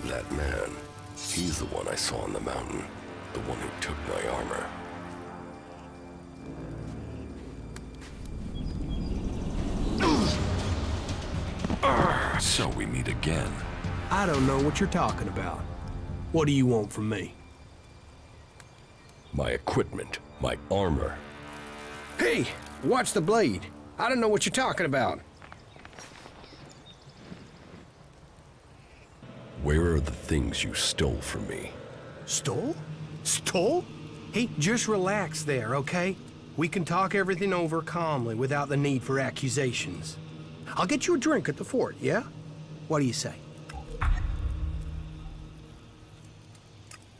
That man, he's the one I saw on the mountain. The one who took my armor. So we meet again. I don't know what you're talking about. What do you want from me? My equipment, my armor. Hey, watch the blade. I don't know what you're talking about. Where are the things you stole from me? Stole? Stole? Hey, just relax there, okay? We can talk everything over calmly without the need for accusations. I'll get you a drink at the fort, yeah? What do you say?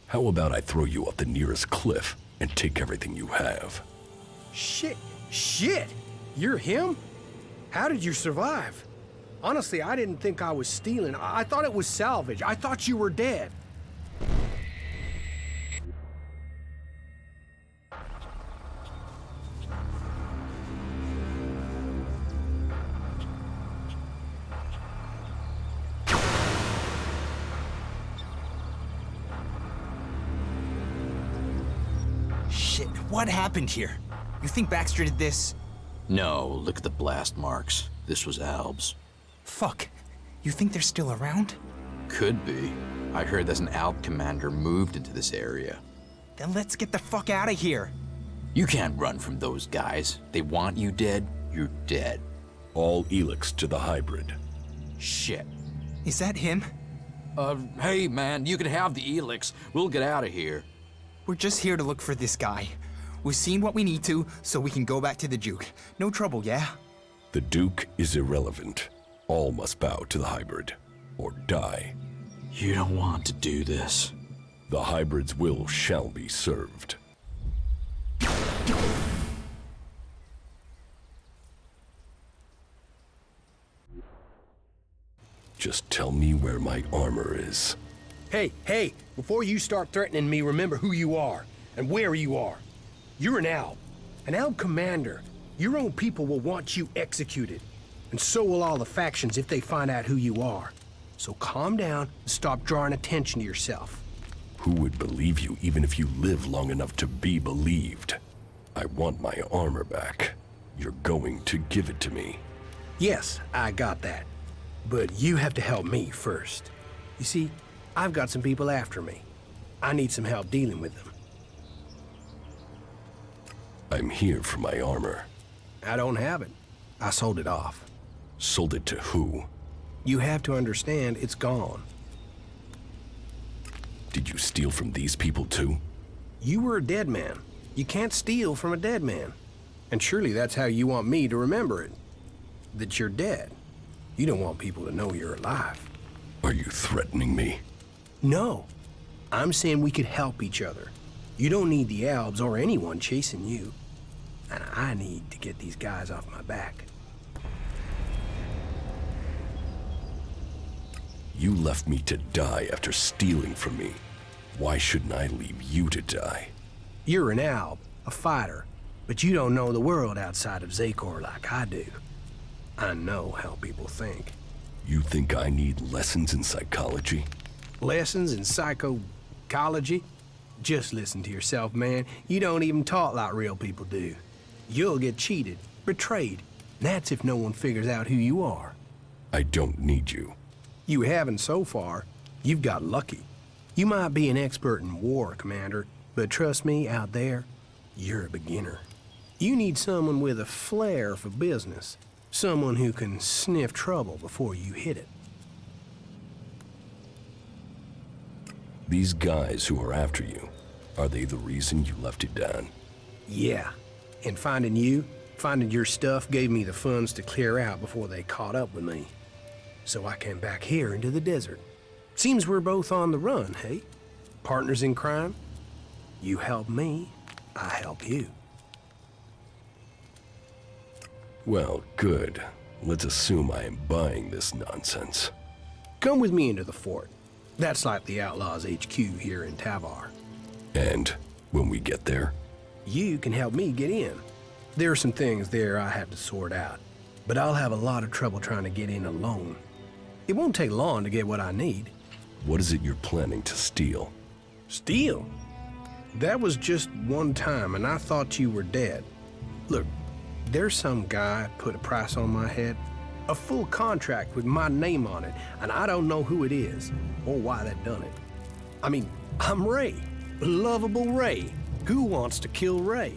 How about I throw you off the nearest cliff and take everything you have? Shit! You're him? How did you survive? Honestly, I didn't think I was stealing. I thought it was salvage. I thought you were dead. Shit, what happened here? You think Baxter did this? No, look at the blast marks. This was Alb's. Fuck. You think they're still around? Could be. I heard there's an Alb commander moved into this area. Then let's get the fuck out of here. You can't run from those guys. They want you dead, you're dead. All Elex to the hybrid. Shit. Is that him? Hey man, you can have the Elex. We'll get out of here. We're just here to look for this guy. We've seen what we need to, so we can go back to the Duke. No trouble, yeah? The Duke is irrelevant. All must bow to the hybrid, or die. You don't want to do this. The hybrid's will shall be served. Just tell me where my armor is. Hey, before you start threatening me, remember who you are and where you are. You're an Alb commander. Your own people will want you executed, and so will all the factions if they find out who you are. So calm down and stop drawing attention to yourself. Who would believe you even if you live long enough to be believed? I want my armor back. You're going to give it to me. Yes, I got that. But you have to help me first. You see, I've got some people after me. I need some help dealing with them. I'm here for my armor. I don't have it. I sold it off. Sold it to who? You have to understand, it's gone. Did you steal from these people too? You were a dead man. You can't steal from a dead man. And surely that's how you want me to remember it. That you're dead. You don't want people to know you're alive. Are you threatening me? No. I'm saying we could help each other. You don't need the Albs or anyone chasing you. And I need to get these guys off my back. You left me to die after stealing from me. Why shouldn't I leave you to die? You're an Alb, a fighter, but you don't know the world outside of Zakor like I do. I know how people think. You think I need lessons in psychology? Lessons in psychology? Just listen to yourself, man. You don't even talk like real people do. You'll get cheated, betrayed. And that's if no one figures out who you are. I don't need you. You haven't so far. You've got lucky. You might be an expert in war, Commander, but trust me, out there, you're a beginner. You need someone with a flair for business. Someone who can sniff trouble before you hit it. These guys who are after you, are they the reason you left it down? Yeah. And finding your stuff gave me the funds to clear out before they caught up with me. So I came back here into the desert. Seems we're both on the run, hey? Partners in crime? You help me, I help you. Well, good. Let's assume I am buying this nonsense. Come with me into the fort. That's like the Outlaws HQ here in Tavar. And when we get there? You can help me get in. There are some things there I have to sort out. but I'll have a lot of trouble trying to get in alone. It won't take long to get what I need. What is it you're planning to steal? Steal? That was just one time, and I thought you were dead. Look, there's some guy put a price on my head, a full contract with my name on it, and I don't know who it is or why they done it. I mean, I'm Ray, lovable Ray. Who wants to kill Ray?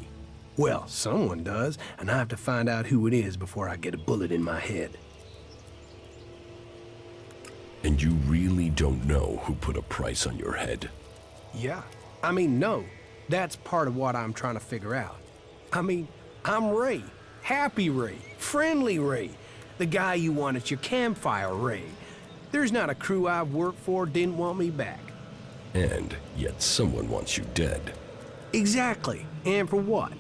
Well, someone does, and I have to find out who it is before I get a bullet in my head. And you really don't know who put a price on your head? Yeah. I mean, no. That's part of what I'm trying to figure out. I mean, I'm Ray. Happy Ray. Friendly Ray. The guy you want at your campfire, Ray. There's not a crew I've worked for didn't want me back. And yet someone wants you dead. Exactly. And for what?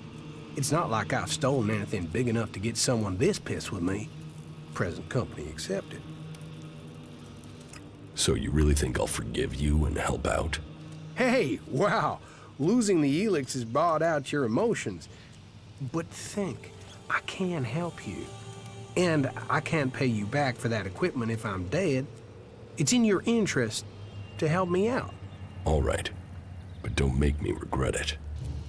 It's not like I've stolen anything big enough to get someone this pissed with me. Present company accepted. So you really think I'll forgive you and help out? Hey, wow. Losing the Elex has brought out your emotions. But think, I can help you. And I can't pay you back for that equipment if I'm dead. It's in your interest to help me out. All right, but don't make me regret it.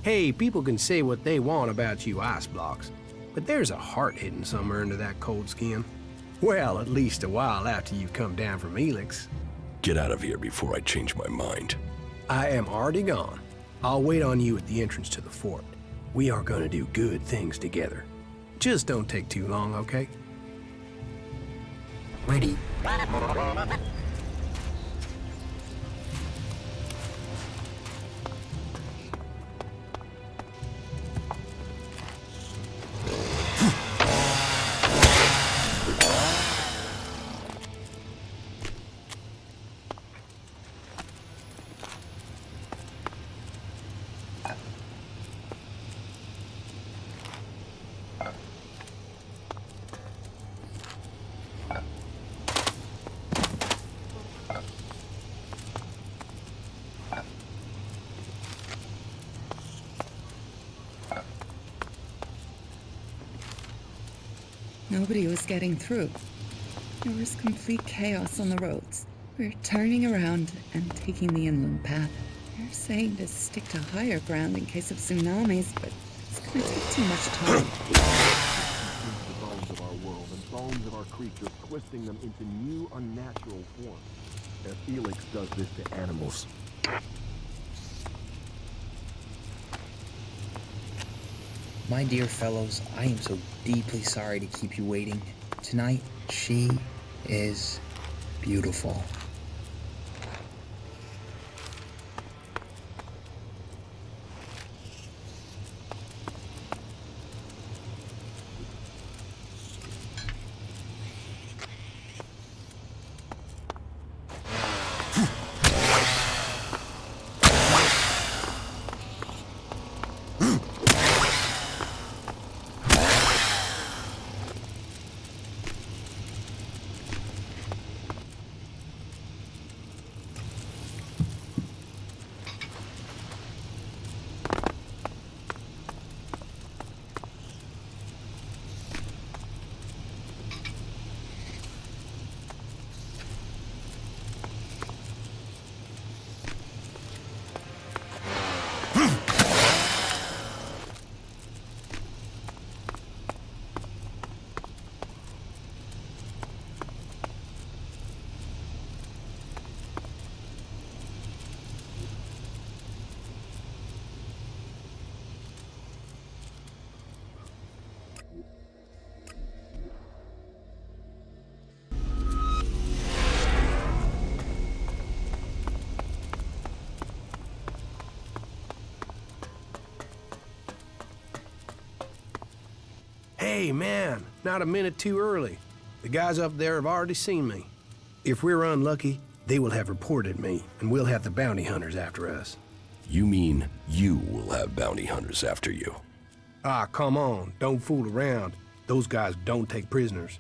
Hey, people can say what they want about you ice blocks, but there's a heart hidden somewhere under that cold skin. Well, at least a while after you come down from Elex. Get out of here before I change my mind. I am already gone. I'll wait on you at the entrance to the fort. We are gonna do good things together. Just don't take too long, okay? Ready. Nobody was getting through. There was complete chaos on the roads. We're turning around and taking the inland path. They're saying to stick to higher ground in case of tsunamis, but it's gonna take too much time. The bones of our world and bones of our creatures, twisting them into new, unnatural forms. As Elex does this to animals. My dear fellows, I am so deeply sorry to keep you waiting. Tonight, she is beautiful. Hey, man, not a minute too early. The guys up there have already seen me. If we're unlucky, they will have reported me, and we'll have the bounty hunters after us. You mean you will have bounty hunters after you? Ah, come on, don't fool around. Those guys don't take prisoners.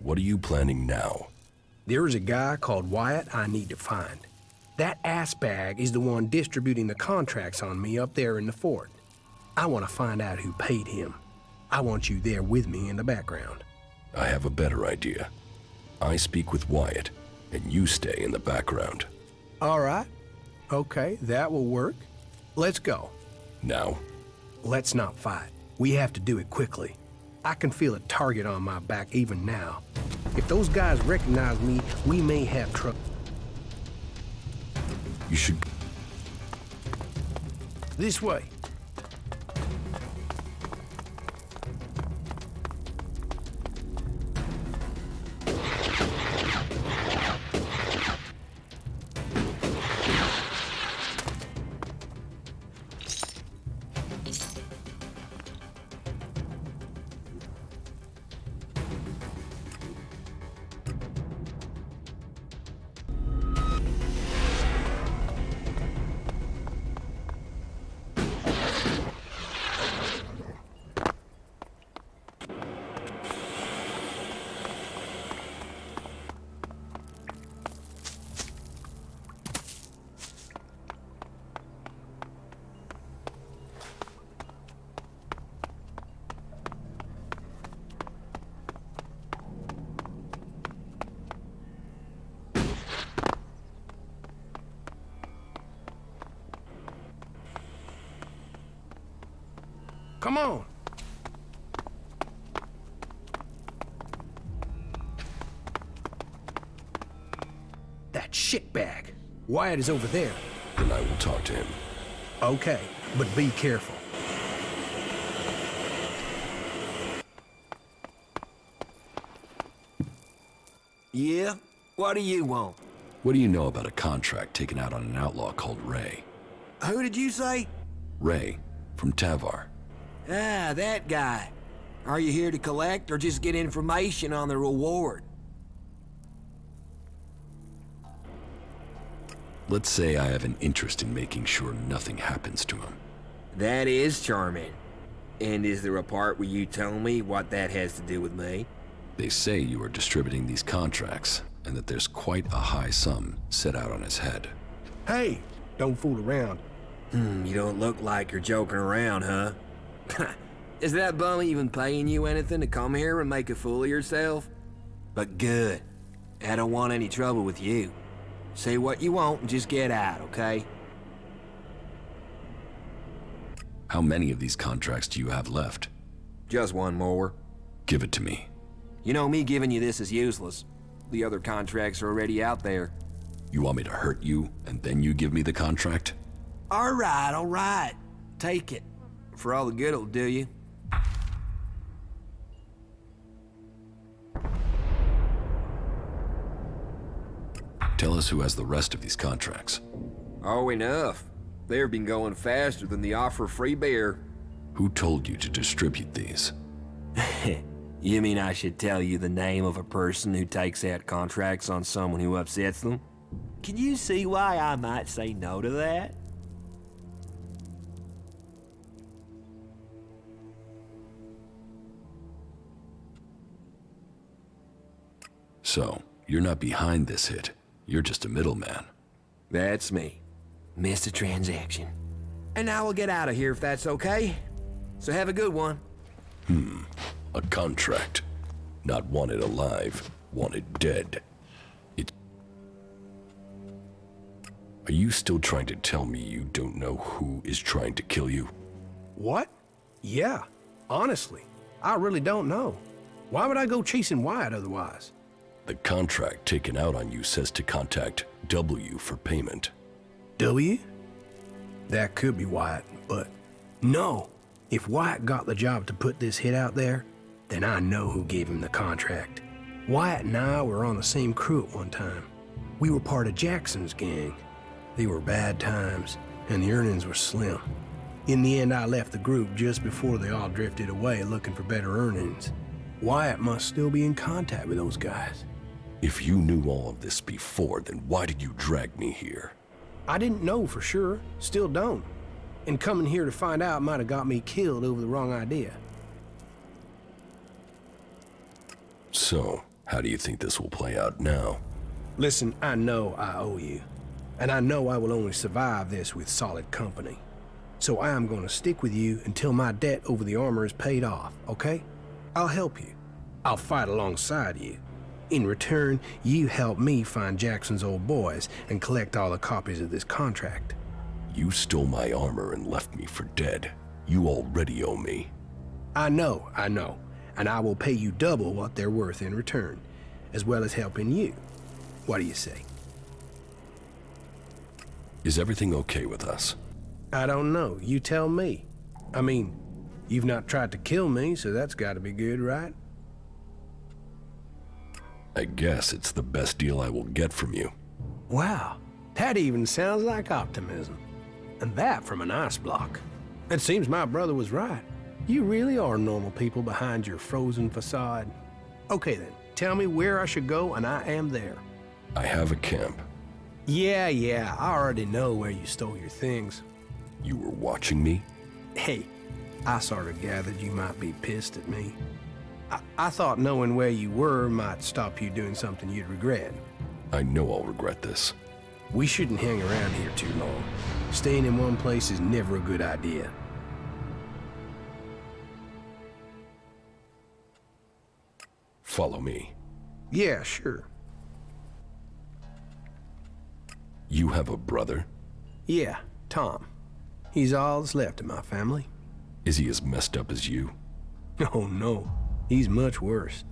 What are you planning now? There's a guy called Wyatt I need to find. That ass bag is the one distributing the contracts on me up there in the fort. I want to find out who paid him. I want you there with me in the background. I have a better idea. I speak with Wyatt, and you stay in the background. All right. Okay, that will work. Let's go. Now? Let's not fight. We have to do it quickly. I can feel a target on my back even now. If those guys recognize me, we may have trouble. You should... This way. Come on. That shitbag. Wyatt is over there. Then I will talk to him. Okay, but be careful. Yeah? What do you want? What do you know about a contract taken out on an outlaw called Ray? Who did you say? Ray, from Tavar. Ah, that guy. Are you here to collect or just get information on the reward? Let's say I have an interest in making sure nothing happens to him. That is charming. And is there a part where you tell me what that has to do with me? They say you are distributing these contracts, and that there's quite a high sum set out on his head. Hey, don't fool around. You don't look like you're joking around, huh? Is that bum even paying you anything to come here and make a fool of yourself? But good. I don't want any trouble with you. Say what you want and just get out, okay? How many of these contracts do you have left? Just one more. Give it to me. You know me giving you this is useless. The other contracts are already out there. You want me to hurt you, and then you give me the contract? All right. Take it. For all the good it'll do you. Tell us who has the rest of these contracts. Oh, enough. They've been going faster than the offer of free beer. Who told you to distribute these? You mean I should tell you the name of a person who takes out contracts on someone who upsets them? Can you see why I might say no to that? So, you're not behind this hit. You're just a middleman. That's me. Missed a transaction. And now we'll get out of here if that's okay. So have a good one. A contract. Not wanted alive, wanted dead. Are you still trying to tell me you don't know who is trying to kill you? What? Yeah, honestly, I really don't know. Why would I go chasing Wyatt otherwise? The contract taken out on you says to contact W for payment. W? That could be Wyatt, but no. If Wyatt got the job to put this hit out there, then I know who gave him the contract. Wyatt and I were on the same crew at one time. We were part of Jackson's gang. They were bad times, and the earnings were slim. In the end, I left the group just before they all drifted away looking for better earnings. Wyatt must still be in contact with those guys. If you knew all of this before, then why did you drag me here? I didn't know for sure, still don't. And coming here to find out might have got me killed over the wrong idea. So, how do you think this will play out now? Listen, I know I owe you. And I know I will only survive this with solid company. So I'm gonna stick with you until my debt over the armor is paid off, okay? I'll help you. I'll fight alongside you. In return, you help me find Jackson's old boys and collect all the copies of this contract. You stole my armor and left me for dead. You already owe me. I know. And I will pay you double what they're worth in return, as well as helping you. What do you say? Is everything okay with us? I don't know. You tell me. I mean, you've not tried to kill me, so that's gotta be good, right? I guess it's the best deal I will get from you. Wow, that even sounds like optimism. And that from an ice block. It seems my brother was right. You really are normal people behind your frozen facade. Okay then, tell me where I should go and I am there. I have a camp. Yeah, I already know where you stole your things. You were watching me? Hey, I sort of gathered you might be pissed at me. I thought knowing where you were might stop you doing something you'd regret. I know I'll regret this. We shouldn't hang around here too long. Staying in one place is never a good idea. Follow me. Yeah, sure. You have a brother? Yeah, Tom. He's all that's left of my family. Is he as messed up as you? Oh no, he's much worse.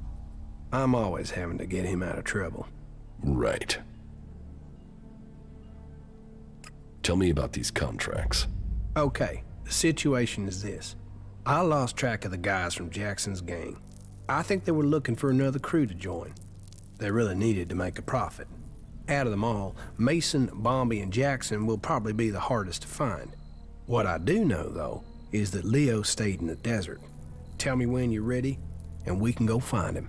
I'm always having to get him out of trouble. Right. Tell me about these contracts. Okay, the situation is this. I lost track of the guys from Jackson's gang. I think they were looking for another crew to join. They really needed to make a profit. Out of them all, Mason, Bombi, and Jackson will probably be the hardest to find. What I do know, though, is that Leo stayed in the desert. Tell me when you're ready, and we can go find him.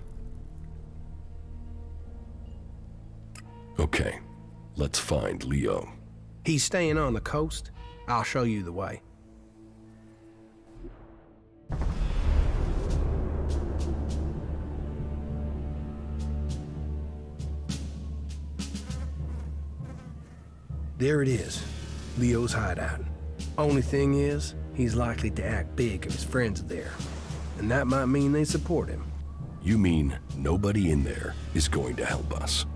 Okay, let's find Leo. He's staying on the coast. I'll show you the way. There it is, Leo's hideout. Only thing is, he's likely to act big if his friends are there. And that might mean they support him. You mean nobody in there is going to help us?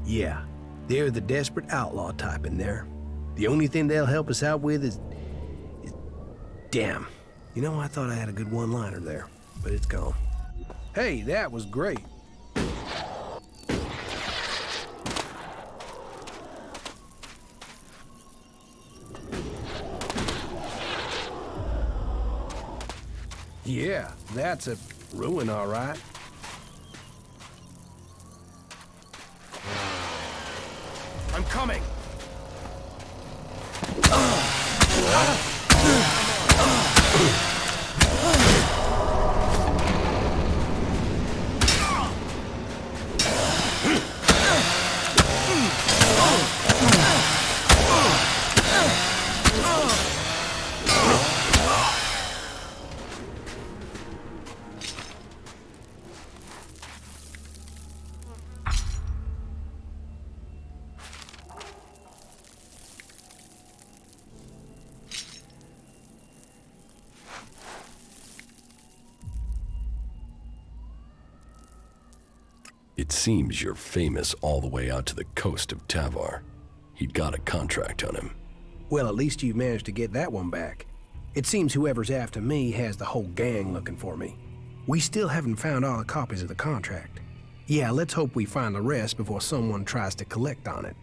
Yeah, they're the desperate outlaw type in there. The only thing they'll help us out with is... Damn. You know, I thought I had a good one-liner there, but it's gone. Hey, that was great. Yeah, that's a ruin, all right. I'm coming! It seems you're famous all the way out to the coast of Tavar. He'd got a contract on him. Well, at least you managed to get that one back. It seems whoever's after me has the whole gang looking for me. We still haven't found all the copies of the contract. Yeah, let's hope we find the rest before someone tries to collect on it.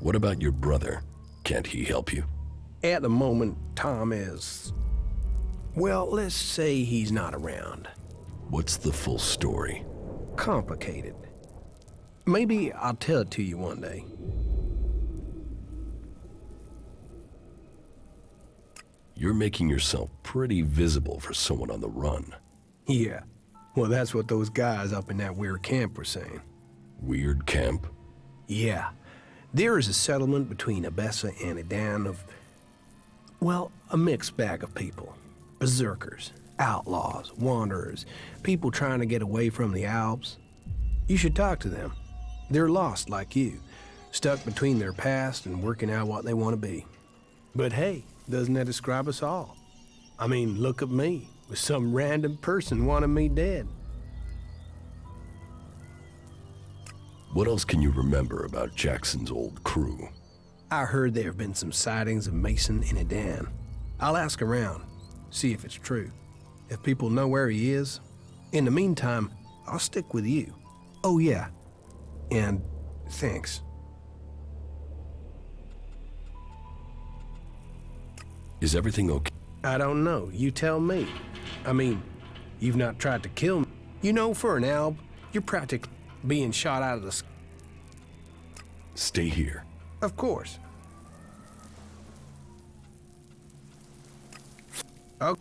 What about your brother? Can't he help you? At the moment, Tom is... Well, let's say he's not around. What's the full story? Complicated. Maybe I'll tell it to you one day. You're making yourself pretty visible for someone on the run. Yeah. Well, that's what those guys up in that weird camp were saying. Weird camp? Yeah. There is a settlement between Abessa and Edan of... Well, a mixed bag of people. Berserkers, outlaws, wanderers, people trying to get away from the Alps. You should talk to them. They're lost like you, stuck between their past and working out what they want to be. But hey, doesn't that describe us all? I mean, look at me, with some random person wanting me dead. What else can you remember about Jackson's old crew? I heard there have been some sightings of Mason in a den. I'll ask around, see if it's true. If people know where he is. In the meantime, I'll stick with you. Oh yeah, and thanks. Is everything okay? I don't know, you tell me. I mean, you've not tried to kill me. You know, for an Alb, you're practically being shot out of the sky. Stay here. Of course. Oh.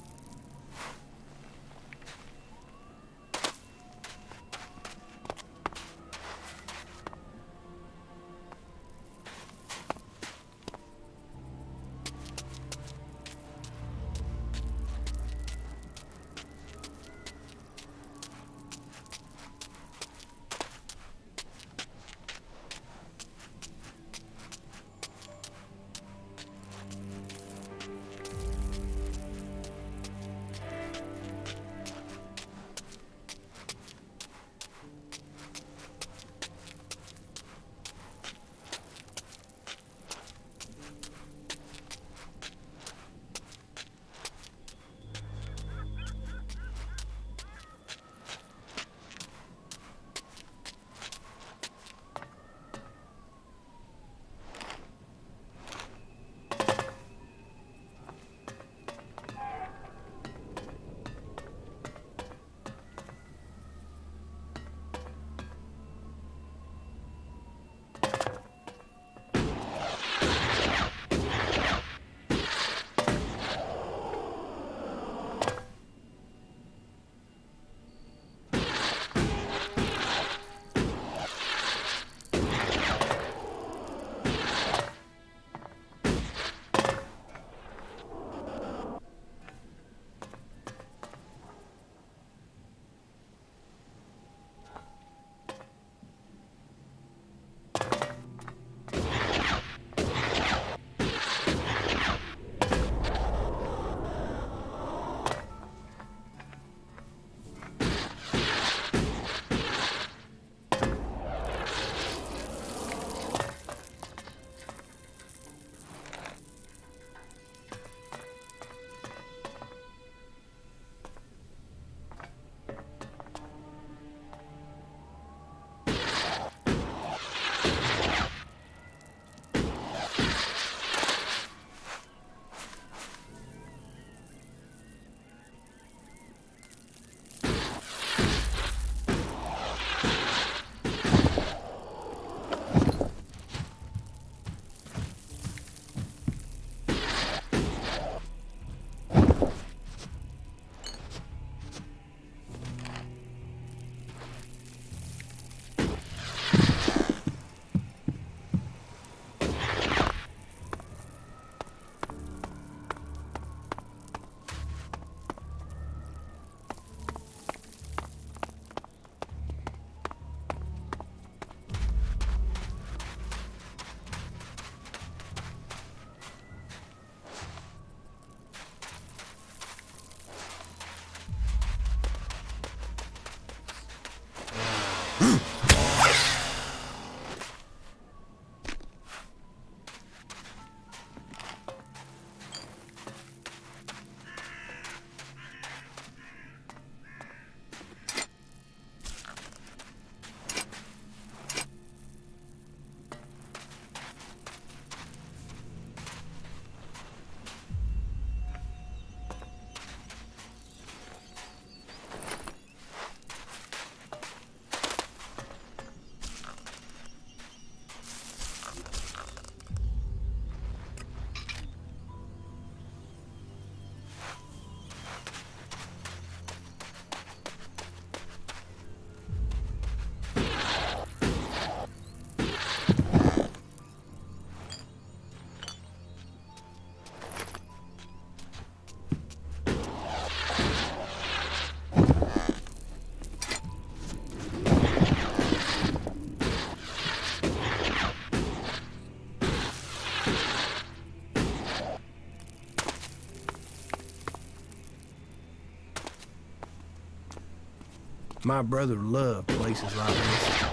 My brother loved places like this.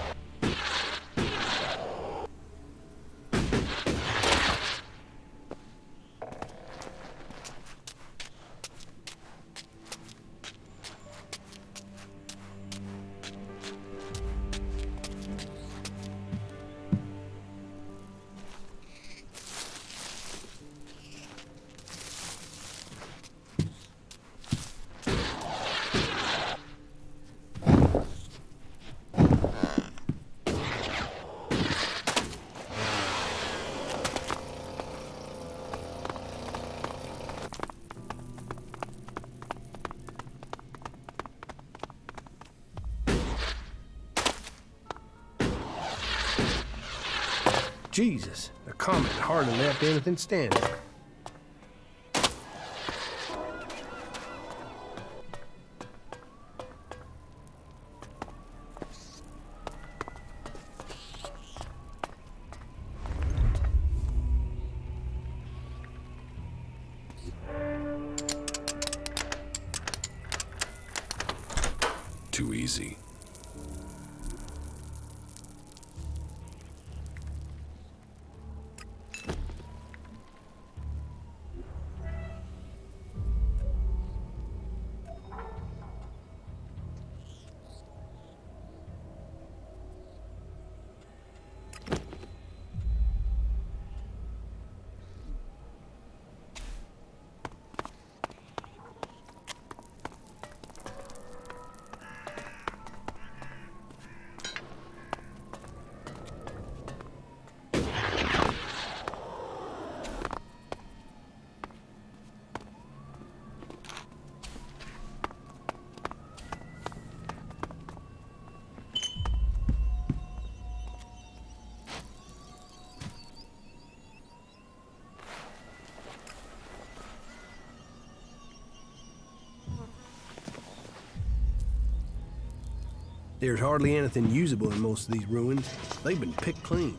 Jesus, the comet hardly left anything standing. Too easy. There's hardly anything usable in most of these ruins. They've been picked clean.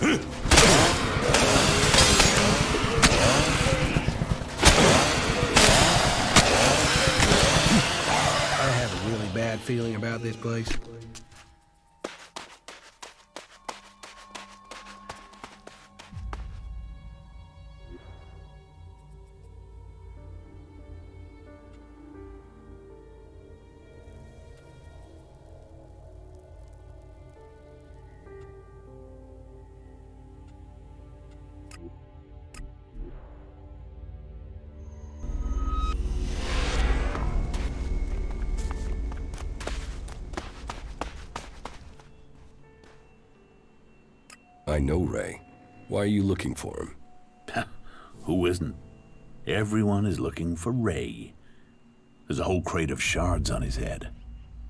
I have a really bad feeling about this place. I know Ray. Why are you looking for him? Who isn't? Everyone is looking for Ray. There's a whole crate of shards on his head.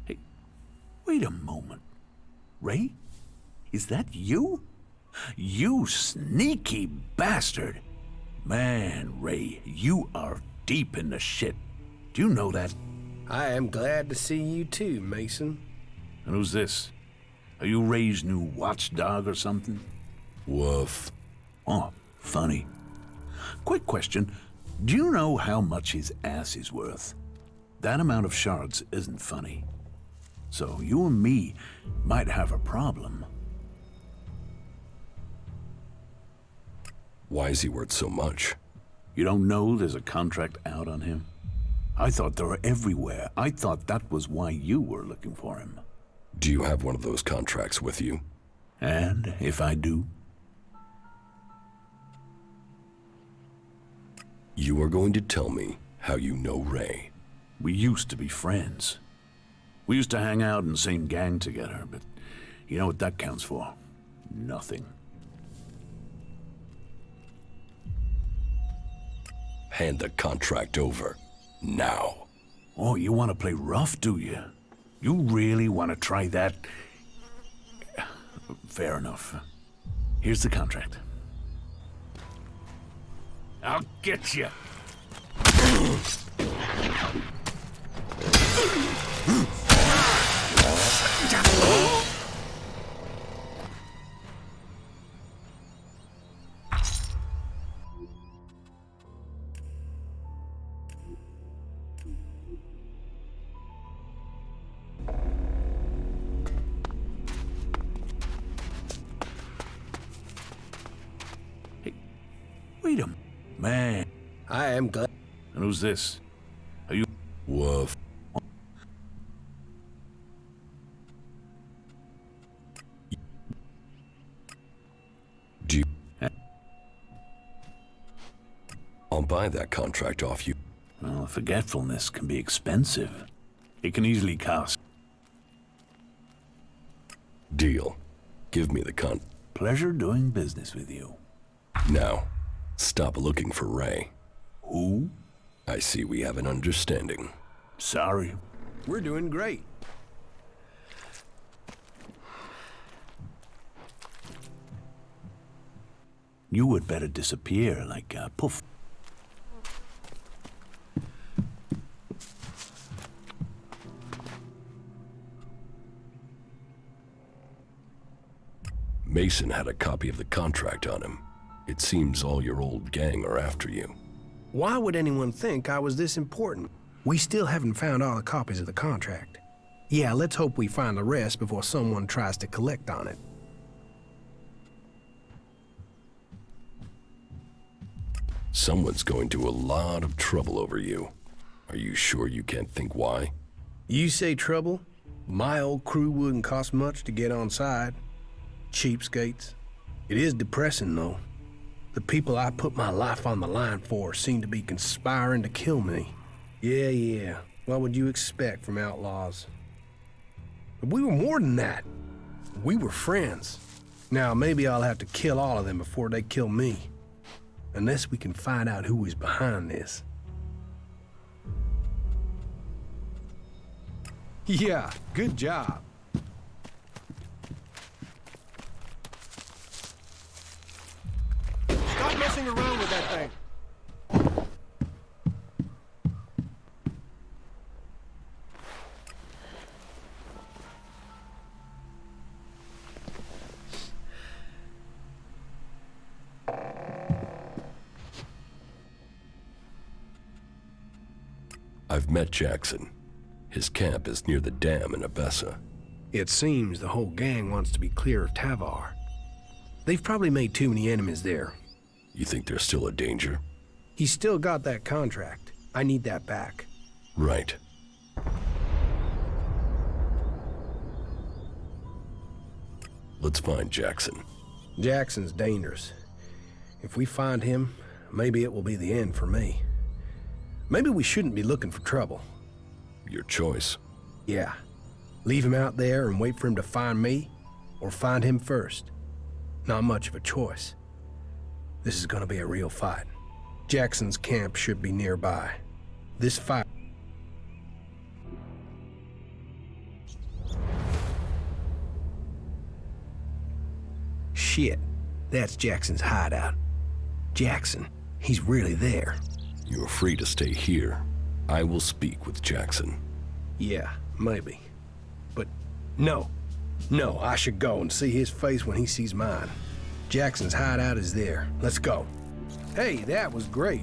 Hey, wait a moment. Ray? Is that you? You sneaky bastard! Man, Ray, you are deep in the shit. Do you know that? I am glad to see you too, Mason. And who's this? Are you Ray's new watchdog or something? Woof. Oh, funny. Quick question. Do you know how much his ass is worth? That amount of shards isn't funny. So you and me might have a problem. Why is he worth so much? You don't know there's a contract out on him? I thought they were everywhere. I thought that was why you were looking for him. Do you have one of those contracts with you? And if I do? You are going to tell me how you know Ray. We used to be friends. We used to hang out in the same gang together, but you know what that counts for? Nothing. Hand the contract over. Now. Oh, you want to play rough, do you? You really want to try that? Fair enough. Here's the contract. I'll get you. Hey, wait a man. I am glad. And who's this? Are you? Woof. Do you... I'll buy that contract off you. Well, forgetfulness can be expensive. It can easily cost. Deal. Give me the Pleasure doing business with you. Now, stop looking for Ray. Who? I see we have an understanding. Sorry. We're doing great. You would better disappear like poof. Mason had a copy of the contract on him. It seems all your old gang are after you. Why would anyone think I was this important? We still haven't found all the copies of the contract. Yeah, let's hope we find the rest before someone tries to collect on it. Someone's going to a lot of trouble over you. Are you sure you can't think why? You say trouble? My old crew wouldn't cost much to get on side. Cheapskates. It is depressing, though. The people I put my life on the line for seem to be conspiring to kill me. Yeah. What would you expect from outlaws? But we were more than that. We were friends. Now, maybe I'll have to kill all of them before they kill me. Unless we can find out who is behind this. Yeah, good job. Stop messing around with that thing. I've met Jackson. His camp is near the dam in Abessa. It seems the whole gang wants to be clear of Tavar. They've probably made too many enemies there. You think there's still a danger? He's still got that contract. I need that back. Right. Let's find Jackson. Jackson's dangerous. If we find him, maybe it will be the end for me. Maybe we shouldn't be looking for trouble. Your choice. Yeah. Leave him out there and wait for him to find me, or find him first. Not much of a choice. This is gonna be a real fight. Jackson's camp should be nearby. This fight... Shit. That's Jackson's hideout. Jackson, he's really there. You are free to stay here. I will speak with Jackson. Yeah, maybe. But no. No, I should go and see his face when he sees mine. Jackson's hideout is there. Let's go. Hey, that was great.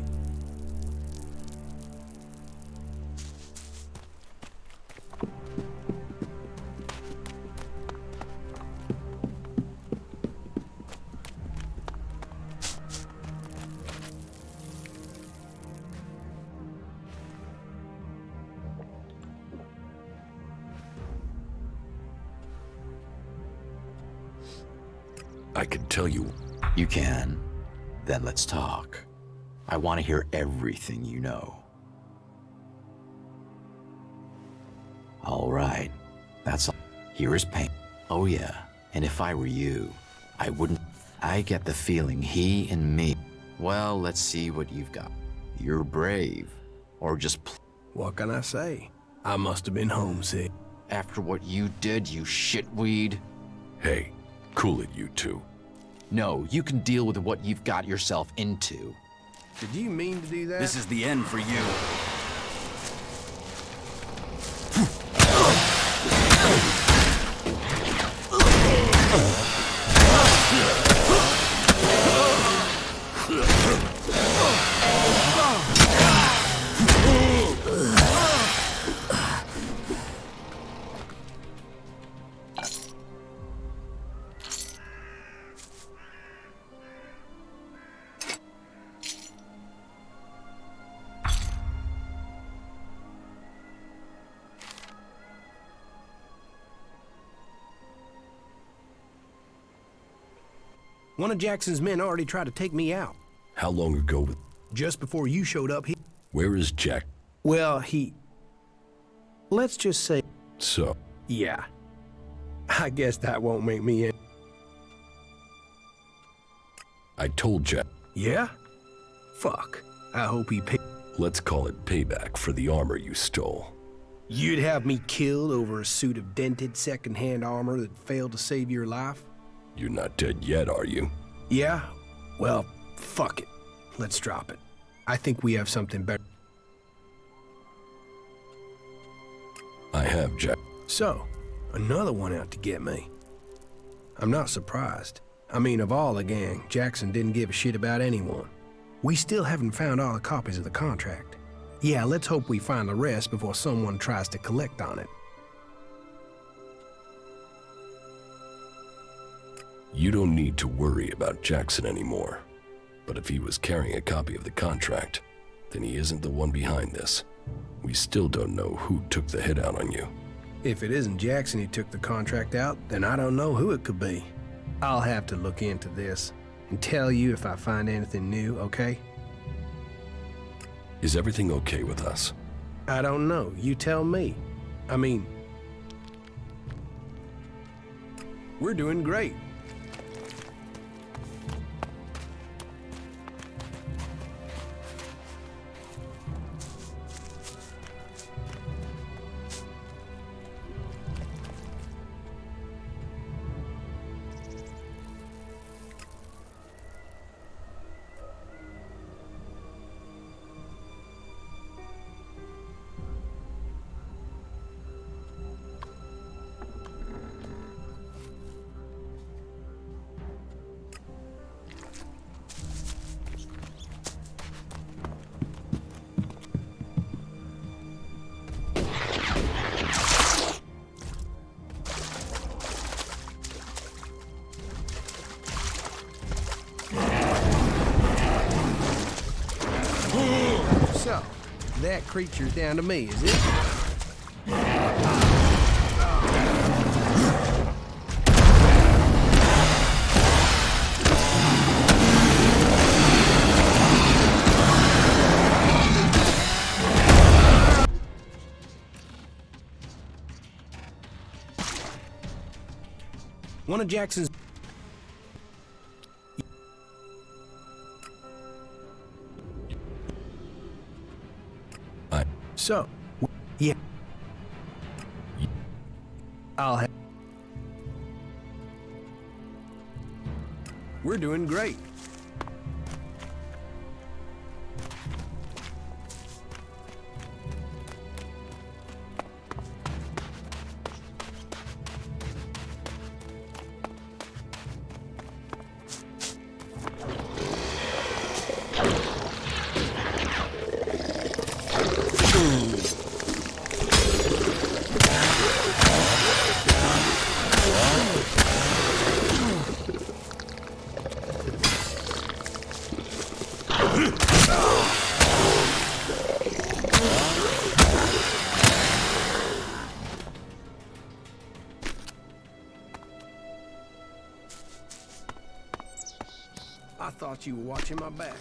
I can tell you. You can. Then let's talk. I want to hear everything you know. All right. That's all. Here is pain. Oh yeah. And if I were you, I wouldn't. I get the feeling he and me. Well, let's see what you've got. You're brave. Or just What can I say? I must have been homesick. after what you did, you shitweed. Hey, cool it, you two. No, you can deal with what you've got yourself into. Did you mean to do that? This is the end for you. One of Jackson's men already tried to take me out. How long ago? Just before you showed up, he... Where is Jack? Well, he... Let's just say... So, Yeah. I guess that won't make me in. I told Jack. Yeah? Fuck. I hope he pay... Let's call it payback for the armor you stole. You'd have me killed over a suit of dented second-hand armor that failed to save your life? You're not dead yet, are you? Yeah? Well, fuck it. Let's drop it. I think we have something better. I have, Jack. So, another one out to get me. I'm not surprised. I mean, of all the gang, Jackson didn't give a shit about anyone. We still haven't found all the copies of the contract. Yeah, let's hope we find the rest before someone tries to collect on it. You don't need to worry about Jackson anymore. But if he was carrying a copy of the contract, then he isn't the one behind this. We still don't know who took the hit out on you. If it isn't Jackson who took the contract out, then I don't know who it could be. I'll have to look into this and tell you if I find anything new, okay? Is everything okay with us? I don't know. You tell me. I mean... We're doing great. that creature's down to me, is it? One of Jackson's... So, yeah. I'll have... We're doing great. I thought you were watching my back.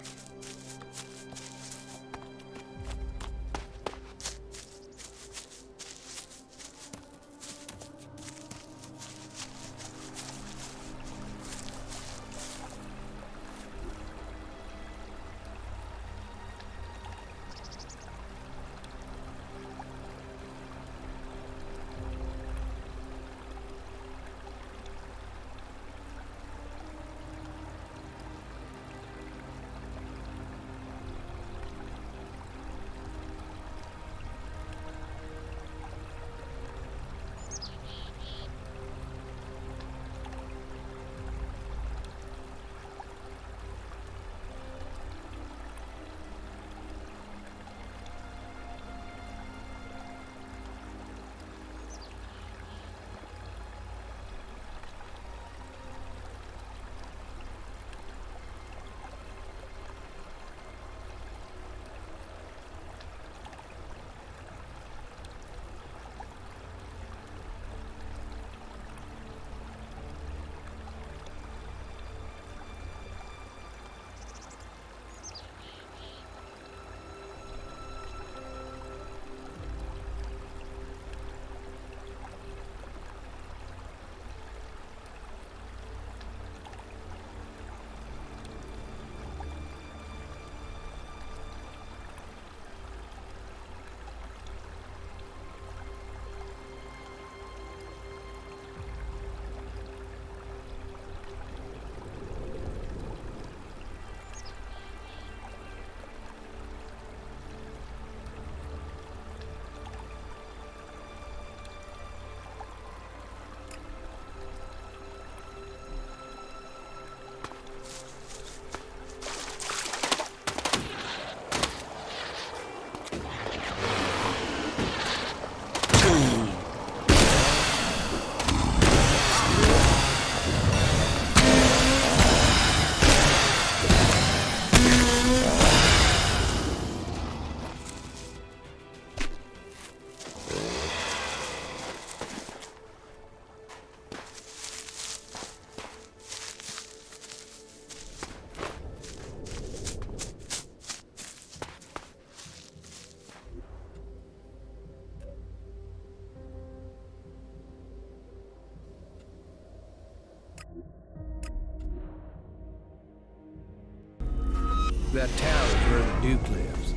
That tower is where the Duke lives.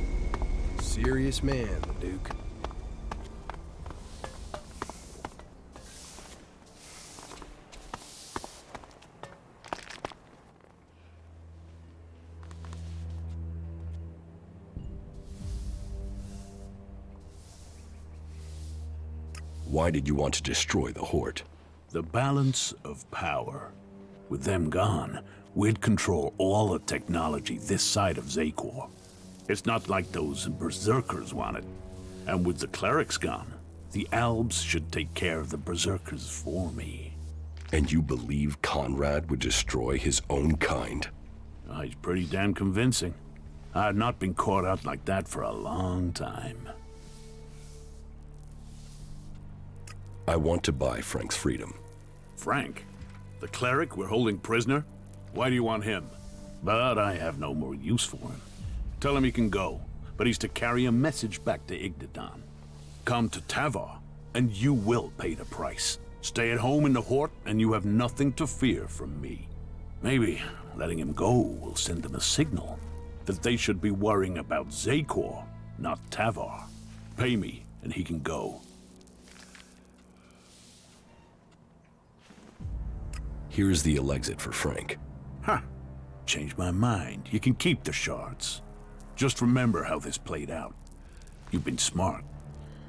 Serious man, the Duke. Why did you want to destroy the Horde? The balance of power. With them gone, we'd control all the technology this side of Zakor. It's not like those berserkers want it. And with the clerics gone, the Albs should take care of the berserkers for me. And you believe Conrad would destroy his own kind? Oh, he's pretty damn convincing. I've not been caught out like that for a long time. I want to buy Frank's freedom. Frank? The cleric we're holding prisoner? Why do you want him? But I have no more use for him. Tell him he can go, but he's to carry a message back to Igdadan. Come to Tavar, and you will pay the price. Stay at home in the Hort, and you have nothing to fear from me. Maybe letting him go will send them a signal that they should be worrying about Zakor, not Tavar. Pay me, and he can go. Here's the exit for Frank. Huh. Changed my mind. You can keep the shards. Just remember how this played out. You've been smart.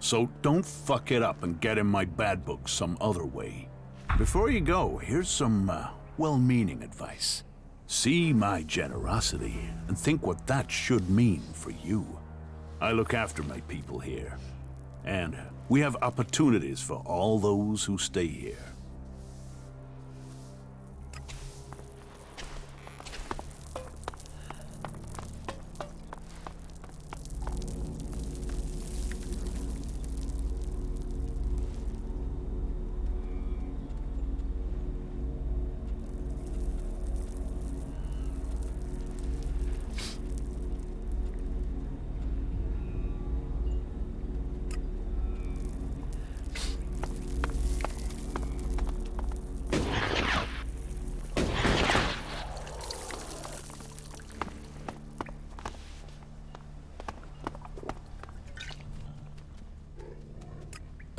So don't fuck it up and get in my bad book some other way. Before you go, here's some well-meaning advice. See my generosity and think what that should mean for you. I look after my people here, and we have opportunities for all those who stay here.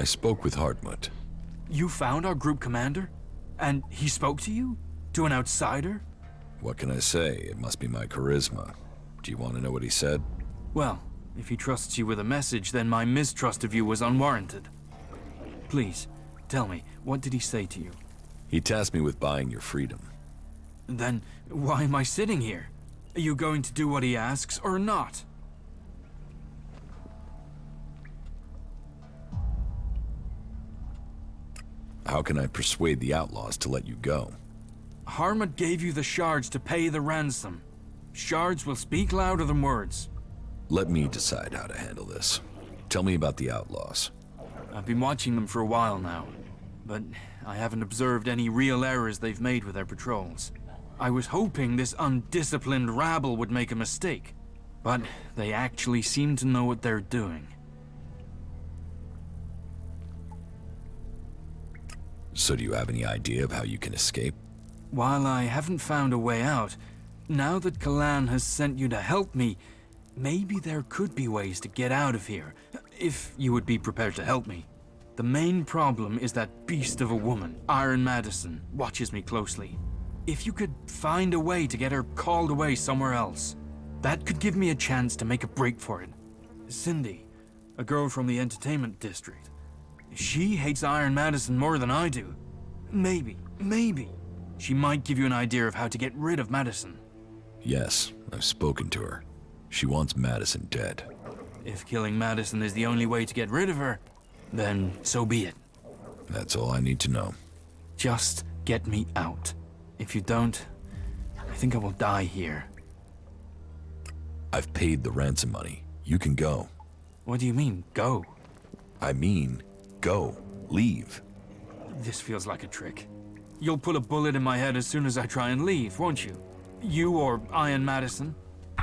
I spoke with Hartmut. You found our group commander? And he spoke to you? To an outsider? What can I say? It must be my charisma. Do you want to know what he said? Well, if he trusts you with a message, then my mistrust of you was unwarranted. Please, tell me, what did he say to you? He tasked me with buying your freedom. Then why am I sitting here? Are you going to do what he asks or not? How can I persuade the outlaws to let you go? Harmut gave you the shards to pay the ransom. Shards will speak louder than words. Let me decide how to handle this. Tell me about the outlaws. I've been watching them for a while now, but I haven't observed any real errors they've made with their patrols. I was hoping this undisciplined rabble would make a mistake, but they actually seem to know what they're doing. So do you have any idea of how you can escape? While I haven't found a way out, now that Kalan has sent you to help me, maybe there could be ways to get out of here, if you would be prepared to help me. The main problem is that beast of a woman, Iron Madison, watches me closely. If you could find a way to get her called away somewhere else, that could give me a chance to make a break for it. Cindy, a girl from the entertainment district. She hates Iron Madison more than I do. Maybe, she might give you an idea of how to get rid of Madison. Yes, I've spoken to her. She wants Madison dead. If killing Madison is the only way to get rid of her, then so be it. That's all I need to know. Just get me out. If you don't, I think I will die here. I've paid the ransom money. You can go. What do you mean, go? I mean, go. Leave. This feels like a trick. You'll put a bullet in my head as soon as I try and leave, won't you? You or Iron Madison?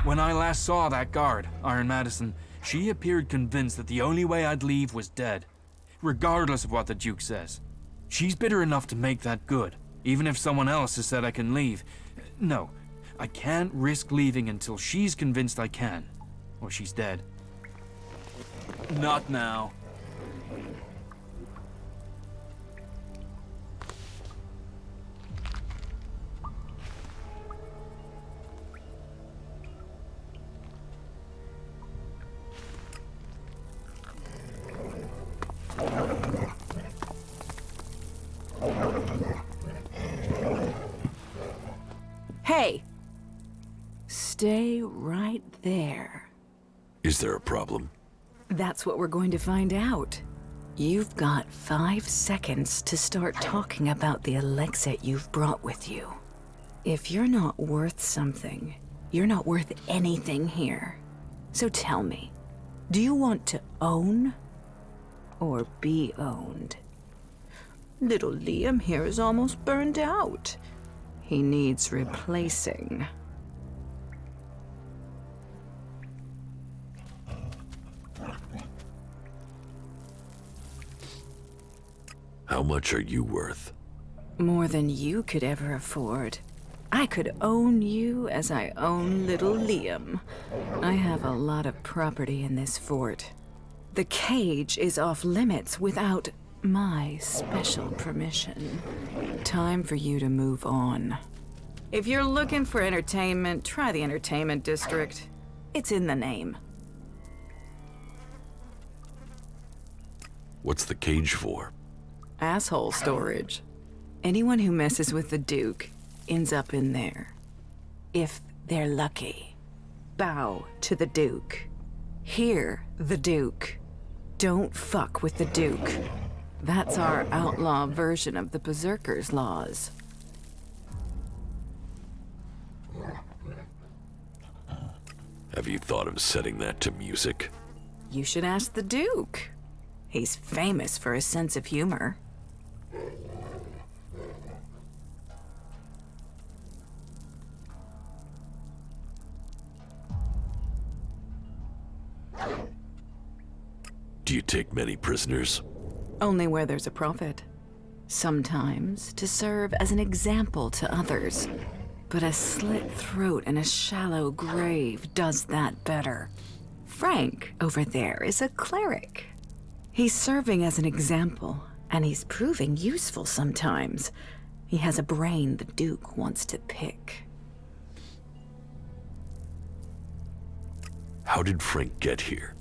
When I last saw that guard, Iron Madison, she appeared convinced that the only way I'd leave was dead, regardless of what the Duke says. She's bitter enough to make that good, even if someone else has said I can leave. No, I can't risk leaving until she's convinced I can, or she's dead. Not now. Hey! Stay right there. Is there a problem? That's what we're going to find out. You've got 5 seconds to start talking about the Elex you've brought with you. If you're not worth something, You're not worth anything here. So tell me, do you want to own or be owned? Little Liam here is almost burned out. He needs replacing. How much are you worth? More than you could ever afford. I could own you as I own little Liam. I have a lot of property in this fort. The cage is off limits without my special permission. Time for you to move on. If you're looking for entertainment, try the entertainment district. It's in the name. What's the cage for? Asshole storage. Anyone who messes with the Duke ends up in there. If they're lucky. Bow to the Duke. Hear the Duke. Don't fuck with the Duke. That's our outlaw version of the Berserker's laws. Have you thought of setting that to music? You should ask the Duke. He's famous for his sense of humor. Do you take many prisoners? Only where there's a profit. Sometimes to serve as an example to others. But a slit throat and a shallow grave does that better. Frank over there is a cleric. He's serving as an example, and he's proving useful sometimes. He has a brain the Duke wants to pick. How did Frank get here?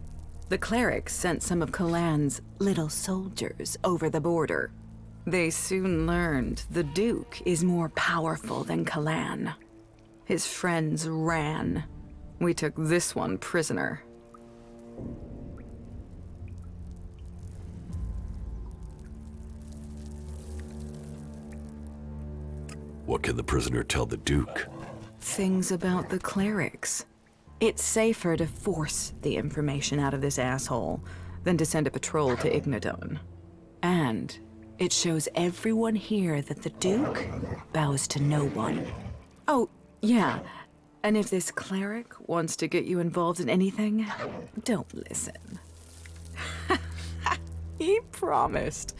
The cleric sent some of Kalan's little soldiers over the border. They soon learned the Duke is more powerful than Kalan. His friends ran. We took this one prisoner. What can the prisoner tell the Duke? Things about the clerics. It's safer to force the information out of this asshole than to send a patrol to Ignadon. And it shows everyone here that the Duke bows to no one. Oh, yeah. And if this cleric wants to get you involved in anything, don't listen. He promised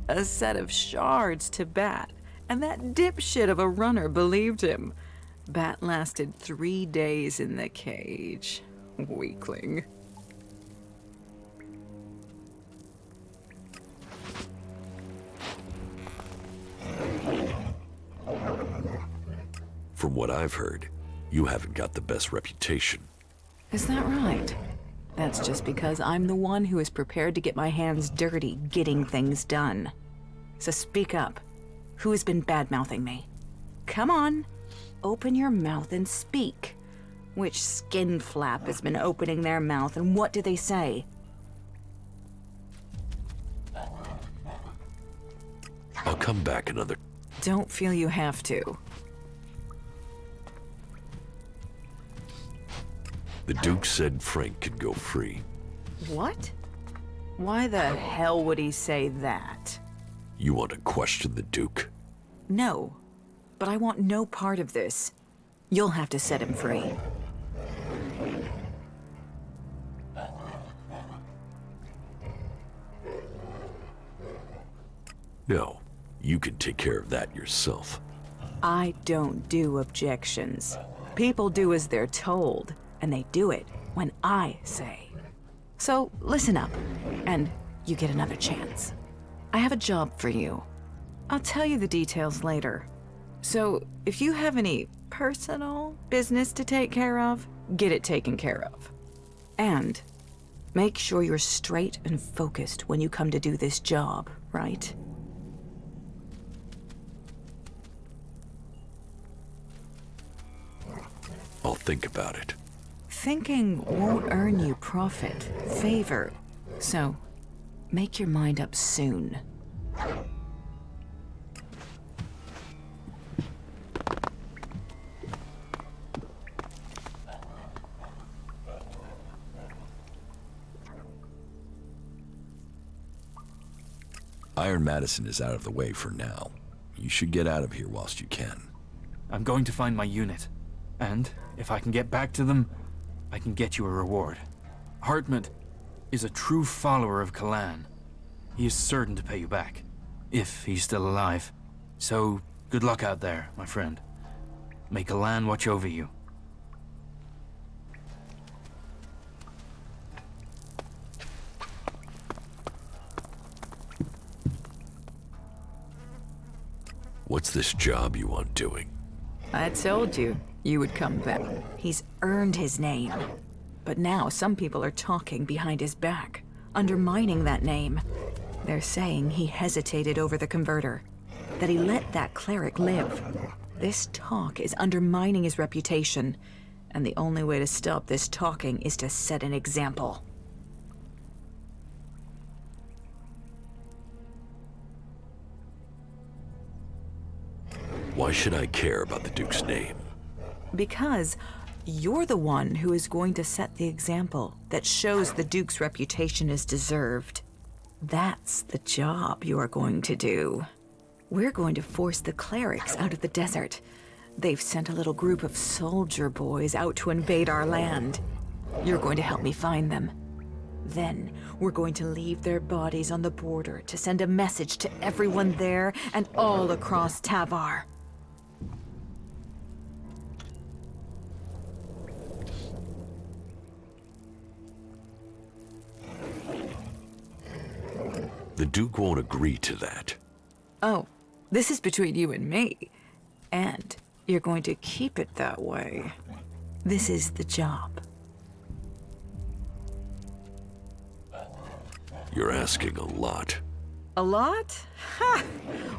a set of shards to Bat, and that dipshit of a runner believed him. Bat lasted 3 days in the cage. Weakling. From what I've heard, you haven't got the best reputation. Is that right? That's just because I'm the one who is prepared to get my hands dirty getting things done. So speak up. Who has been bad-mouthing me? Come on. Open your mouth and speak. Which skin flap has been opening their mouth, and what do they say? I'll come back another... Don't feel you have to. The Duke said Frank could go free. What? Why the hell would he say that? You want to question the Duke? No, but I want no part of this. You'll have to set him free. No, you can take care of that yourself. I don't do objections. People do as they're told, and they do it when I say. So listen up, and you get another chance. I have a job for you. I'll tell you the details later. So if you have any personal business to take care of, get it taken care of. And make sure you're straight and focused when you come to do this job, right? I'll think about it. Thinking won't earn you profit, favor. So make your mind up soon. Iron Madison is out of the way for now. You should get out of here whilst you can. I'm going to find my unit. And if I can get back to them, I can get you a reward. Hartmut is a true follower of Kalan. He is certain to pay you back, if he's still alive. So, good luck out there, my friend. May Kalan watch over you. What's this job you want doing? I told you would come back. He's earned his name. But now some people are talking behind his back, undermining that name. They're saying he hesitated over the converter, that he let that cleric live. This talk is undermining his reputation, and the only way to stop this talking is to set an example. Why should I care about the Duke's name? Because you're the one who is going to set the example that shows the Duke's reputation is deserved. That's the job you are going to do. We're going to force the clerics out of the desert. They've sent a little group of soldier boys out to invade our land. You're going to help me find them. Then, we're going to leave their bodies on the border to send a message to everyone there and all across Tavar. The Duke won't agree to that. Oh, this is between you and me. And you're going to keep it that way. This is the job. You're asking a lot. A lot? Ha!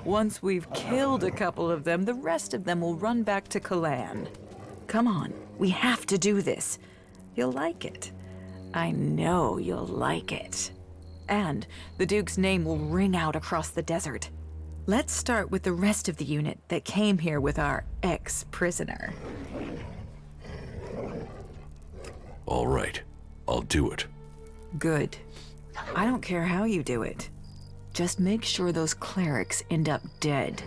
Once we've killed a couple of them, the rest of them will run back to Kalan. Come on, we have to do this. You'll like it. I know you'll like it. And the Duke's name will ring out across the desert. Let's start with the rest of the unit that came here with our ex-prisoner. All right, I'll do it. Good. I don't care how you do it. Just make sure those clerics end up dead.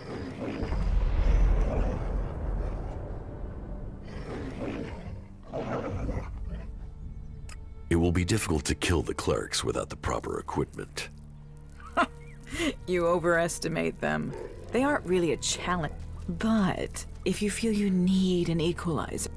It will be difficult to kill the clerics without the proper equipment. You overestimate them. They aren't really a challenge. But if you feel you need an equalizer,